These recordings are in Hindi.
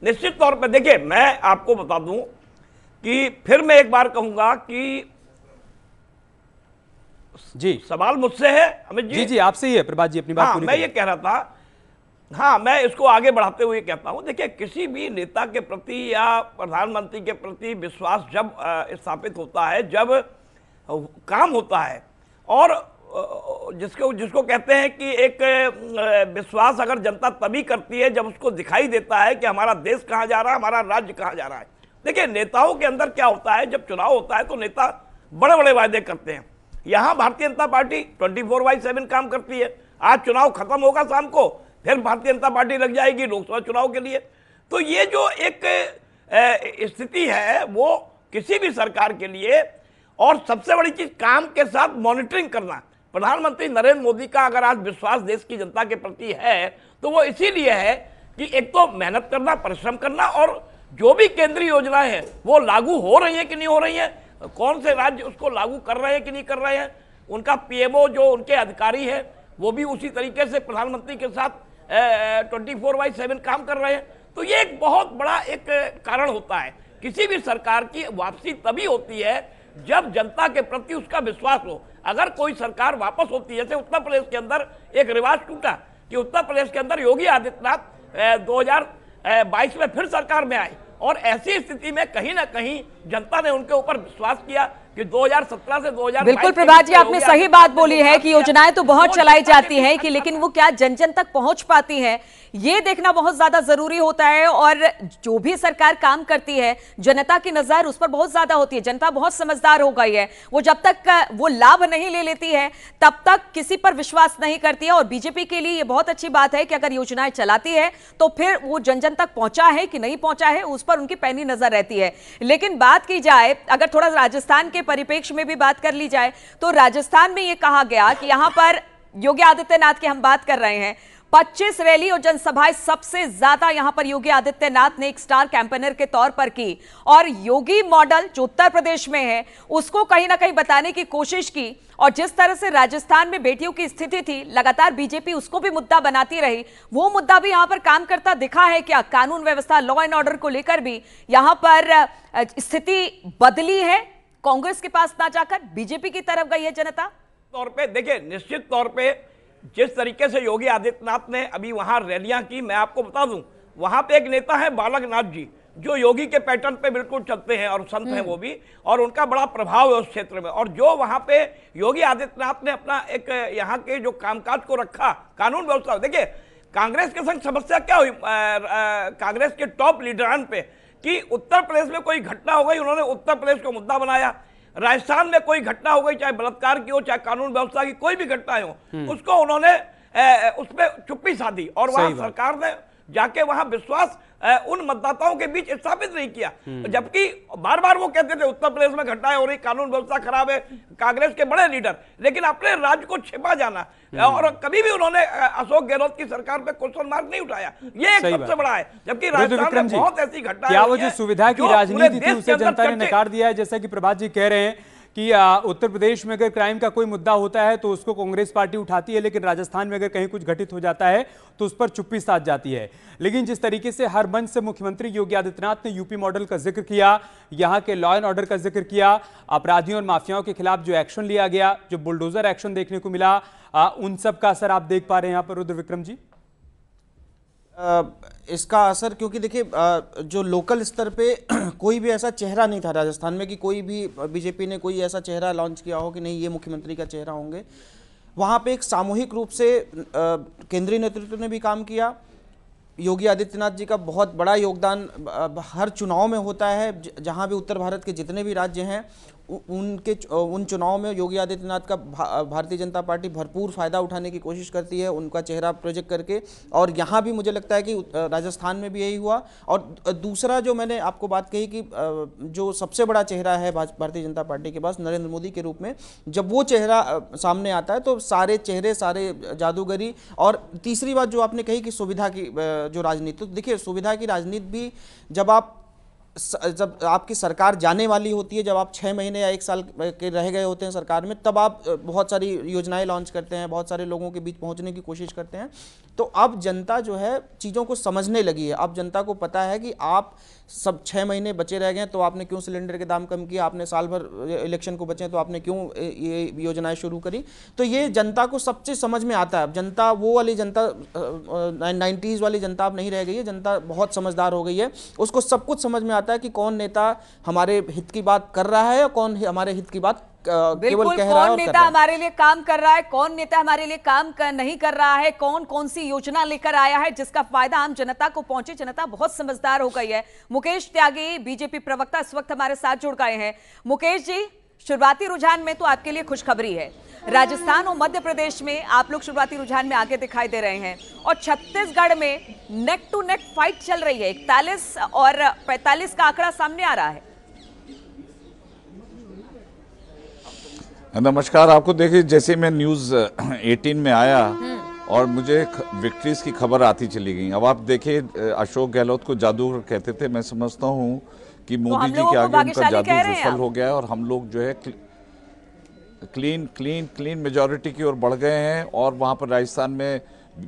निश्चित तौर पे देखिए, मैं आपको बता दूं कि फिर मैं एक बार कहूंगा कि जी सवाल मुझसे है अमित जी। जी जी आपसे ही है प्रभात जी, अपनी बात हाँ, पूरी मैं ये कह रहा था, हाँ, मैं इसको आगे बढ़ाते हुए कहता हूं, देखिए किसी भी नेता के प्रति या प्रधानमंत्री के प्रति विश्वास जब स्थापित होता है, जब काम होता है, और जिसको जिसको कहते हैं कि एक विश्वास अगर जनता तभी करती है जब उसको दिखाई देता है कि हमारा देश कहाँ जा रहा है, हमारा राज्य कहाँ जा रहा है। देखिए नेताओं के अंदर क्या होता है, जब चुनाव होता है तो नेता बड़े बड़े वायदे करते हैं। यहाँ भारतीय जनता पार्टी 24/7 काम करती है। आज चुनाव खत्म होगा शाम को, फिर भारतीय जनता पार्टी लग जाएगी लोकसभा चुनाव के लिए। तो ये जो एक स्थिति है वो किसी भी सरकार के लिए, और सबसे बड़ी चीज काम के साथ मॉनिटरिंग करना। प्रधानमंत्री नरेंद्र मोदी का अगर आज विश्वास देश की जनता के प्रति है तो वो इसीलिए है कि एक तो मेहनत करना, परिश्रम करना, और जो भी केंद्रीय योजनाएं हैं वो लागू हो रही हैं कि नहीं हो रही हैं, कौन से राज्य उसको लागू कर रहे हैं कि नहीं कर रहे हैं, उनका पीएमओ जो उनके अधिकारी हैं वो भी उसी तरीके से प्रधानमंत्री के साथ 24/7 काम कर रहे हैं। तो ये एक बहुत बड़ा एक कारण होता है। किसी भी सरकार की वापसी तभी होती है जब जनता के प्रति उसका विश्वास हो। अगर कोई सरकार वापस होती है, जैसे उत्तर प्रदेश के अंदर एक रिवाज टूटा कि उत्तर प्रदेश के अंदर योगी आदित्यनाथ 2022 में फिर सरकार में आए, और ऐसी स्थिति में कहीं ना कहीं जनता ने उनके ऊपर विश्वास किया कि 2017 से 2022 बिल्कुल प्रभात जी, आपने सही बात बोली है कि योजनाएं तो बहुत चलाई जाती हैं कि लेकिन वो क्या जन जन तक पहुंच पाती हैं, ये देखना बहुत ज्यादा जरूरी होता है। और जो भी सरकार काम करती है जनता की नजर उस पर बहुत ज्यादा होती है। जनता बहुत समझदार हो गई है, वो जब तक वो लाभ नहीं ले लेती है तब तक किसी पर विश्वास नहीं करती है। और बीजेपी के लिए ये बहुत अच्छी बात है कि अगर योजनाएं चलाती है तो फिर वो जन जन तक पहुंचा है कि नहीं पहुंचा है उस पर उनकी पैनी नजर रहती है। लेकिन बात की जाए, अगर थोड़ा राजस्थान के परिप्रेक्ष्य में भी बात कर ली जाए तो राजस्थान में यह कहा गया कि यहां पर योगी आदित्यनाथ की हम बात कर रहे हैं, 25 रैली और जनसभाएं सबसे ज्यादा यहां पर योगी आदित्यनाथ ने एक स्टार कैंपेनर के तौर पर की। और योगी मॉडल जो उत्तर प्रदेश में है उसको कहीं ना कहीं बताने की कोशिश की। और जिस तरह से राजस्थान में बेटियों की स्थिति थी, लगातार बीजेपी उसको भी मुद्दा बनाती रही, वो मुद्दा भी यहां पर काम करता दिखा है क्या? कानून व्यवस्था, लॉ एंड ऑर्डर को लेकर भी यहां पर स्थिति बदली है, कांग्रेस के पास ना जाकर बीजेपी की तरफ गई है जनता। तौर पे देखिए, निश्चित तौर पे जिस तरीके से योगी आदित्यनाथ ने अभी वहां रैलियां की, मैं आपको बता दूं, वहां पे एक नेता है बालकनाथ जी जो योगी के पैटर्न पे बिल्कुल चलते हैं और संत हैं वो भी, और उनका बड़ा प्रभाव है उस क्षेत्र में। और जो वहां पे योगी आदित्यनाथ ने अपना एक यहाँ के जो कामकाज को रखा, कानून व्यवस्था, देखिए कांग्रेस के संग समस्या क्या हुई कांग्रेस के टॉप लीडरान पे कि उत्तर प्रदेश में कोई घटना हो गई, उन्होंने उत्तर प्रदेश को मुद्दा बनाया। राजस्थान में कोई घटना हो गई, चाहे बलात्कार की हो, चाहे कानून व्यवस्था की कोई भी घटना हो, उसको उन्होंने उस पर चुप्पी साधी। और वहां सरकार ने जाके वहां विश्वास उन मतदाताओं के बीच स्थापित नहीं किया। जबकि बार बार वो कहते थे उत्तर प्रदेश में घटनाएं हो रही, कानून व्यवस्था खराब है, कांग्रेस के बड़े लीडर, लेकिन अपने राज्य को छिपा जाना। और कभी भी उन्होंने अशोक गहलोत की सरकार पे क्वेश्चन मार्क नहीं उठाया, ये एक सबसे बड़ा है। जबकि राजस्थान में बहुत ऐसी घटनाएं, क्या वो जो सुविधा की राजनीति थी उसे जनता ने नकार दिया है? जैसा कि प्रभात जी कह रहे हैं कि उत्तर प्रदेश में अगर क्राइम का कोई मुद्दा होता है तो उसको कांग्रेस पार्टी उठाती है, लेकिन राजस्थान में अगर कहीं कुछ घटित हो जाता है तो उस पर चुप्पी साध जाती है। लेकिन जिस तरीके से हर मंच से मुख्यमंत्री योगी आदित्यनाथ ने यूपी मॉडल का जिक्र किया, यहां के लॉ एंड ऑर्डर का जिक्र किया, अपराधियों और माफियाओं के खिलाफ जो एक्शन लिया गया, जो बुलडोजर एक्शन देखने को मिला, उन सब का असर आप देख पा रहे हैं यहाँ पर रुद्र विक्रम जी? इसका असर, क्योंकि देखिए जो लोकल स्तर पे कोई भी ऐसा चेहरा नहीं था राजस्थान में कि कोई भी बीजेपी ने कोई ऐसा चेहरा लॉन्च किया हो कि नहीं ये मुख्यमंत्री का चेहरा होंगे। वहाँ पे एक सामूहिक रूप से केंद्रीय नेतृत्व ने भी काम किया। योगी आदित्यनाथ जी का बहुत बड़ा योगदान हर चुनाव में होता है। जहाँ भी उत्तर भारत के जितने भी राज्य हैं उन चुनाव में योगी आदित्यनाथ का भारतीय जनता पार्टी भरपूर फ़ायदा उठाने की कोशिश करती है, उनका चेहरा प्रोजेक्ट करके। और यहाँ भी मुझे लगता है कि राजस्थान में भी यही हुआ। और दूसरा जो मैंने आपको बात कही कि जो सबसे बड़ा चेहरा है भारतीय जनता पार्टी के पास नरेंद्र मोदी के रूप में, जब वो चेहरा सामने आता है तो सारे चेहरे, सारे जादूगरी। और तीसरी बात जो आपने कही कि सुविधा की जो राजनीति, तो देखिए सुविधा की राजनीति भी जब आपकी सरकार जाने वाली होती है, जब आप 6 महीने या 1 साल के रह गए होते हैं सरकार में, तब आप बहुत सारी योजनाएं लॉन्च करते हैं, बहुत सारे लोगों के बीच पहुंचने की कोशिश करते हैं। तो अब जनता जो है चीज़ों को समझने लगी है। अब जनता को पता है कि आप सब 6 महीने बचे रह गए तो आपने क्यों सिलेंडर के दाम कम किए, आपने साल भर इलेक्शन को बचे तो आपने क्यों ये योजनाएं शुरू करी। तो ये जनता को सब चीज़ समझ में आता है। अब जनता वो वाली जनता 90s वाली जनता अब नहीं रह गई है, जनता बहुत समझदार हो गई है। उसको सब कुछ समझ में आता है कि कौन नेता हमारे हित की बात कर रहा है और कौन हमारे हित की बात केवल कह रहा है। कौन नेता हमारे लिए काम कर रहा है, कौन नेता हमारे लिए काम नहीं कर रहा है, कौन कौन सी योजना लेकर आया है जिसका फायदा आम जनता को पहुंचे। जनता बहुत समझदार हो गई है। मुकेश त्यागी बीजेपी प्रवक्ता इस वक्त हमारे साथ जुड़ गए हैं। मुकेश जी, शुरुआती रुझान में तो आपके लिए खुशखबरी है। राजस्थान और मध्य प्रदेश में आप लोग शुरुआती रुझान में आगे दिखाई दे रहे हैं और छत्तीसगढ़ में नेक टू नेक फाइट चल रही है। 41 और 45 का आंकड़ा सामने आ रहा है। नमस्कार आपको। देखिए, जैसे मैं न्यूज़ 18 में आया और मुझे विक्ट्रीज की खबर आती चली गई। अब आप देखिए, अशोक गहलोत को जादूगर कहते थे। मैं समझता हूँ कि मोदी जी के आगे उनका जादू विफल हो गया है और हम लोग जो है क्लीन मेजॉरिटी की ओर बढ़ गए हैं और वहाँ पर राजस्थान में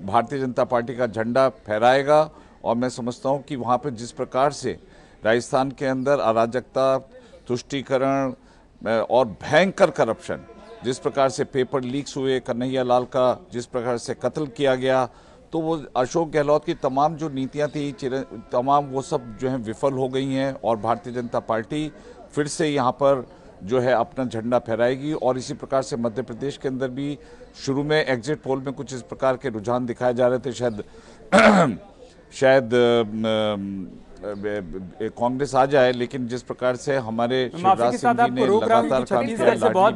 भारतीय जनता पार्टी का झंडा फहराएगा। और मैं समझता हूँ कि वहाँ पर जिस प्रकार से राजस्थान के अंदर अराजकता, तुष्टीकरण और भयंकर करप्शन, जिस प्रकार से पेपर लीक्स हुए, कन्हैया लाल का जिस प्रकार से कत्ल किया गया, तो वो अशोक गहलोत की तमाम जो नीतियां थी तमाम वो सब जो है विफल हो गई हैं और भारतीय जनता पार्टी फिर से यहाँ पर जो है अपना झंडा फहराएगी। और इसी प्रकार से मध्य प्रदेश के अंदर भी शुरू में एग्जिट पोल में कुछ इस प्रकार के रुझान दिखाए जा रहे थे, शायद कांग्रेस आ जाए, लेकिन जिस प्रकार से हमारे शिवराज सिंह जी ने लगातार काम किया,